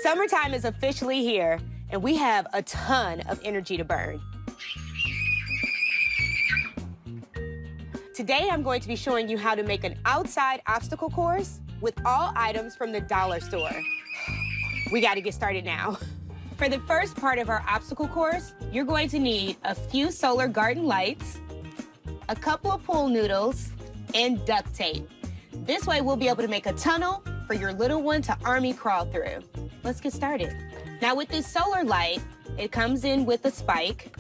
Summertime is officially here, and we have a ton of energy to burn. Today, I'm going to be showing you how to make an outside obstacle course with all items from the dollar store. We gotta get started now. For the first part of our obstacle course, you're going to need a few solar garden lights, a couple of pool noodles, and duct tape. This way, we'll be able to make a tunnel for your little one to army crawl through. Let's get started. Now with this solar light, it comes in with a spike,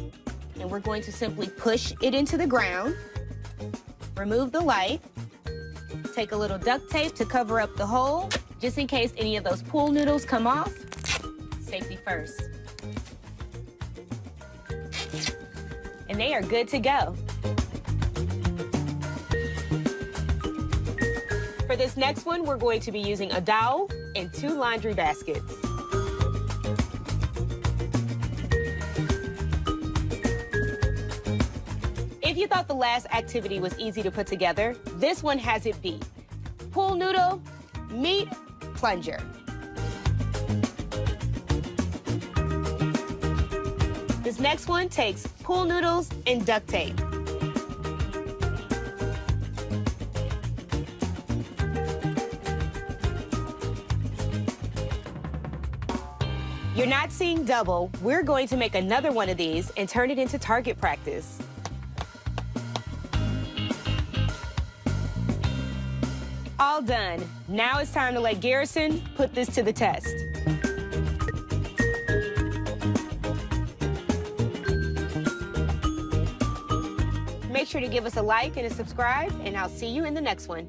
and we're going to simply push it into the ground, remove the light, take a little duct tape to cover up the hole, just in case any of those pool noodles come off. Safety first. And they are good to go. For this next one, we're going to be using a dowel and 2 laundry baskets. If you thought the last activity was easy to put together, this one has it beat. Pool noodle, meat, plunger. This next one takes pool noodles and duct tape. You're not seeing double. We're going to make another one of these and turn it into target practice. All done. Now it's time to let Garrison put this to the test. Make sure to give us a like and a subscribe, and I'll see you in the next one.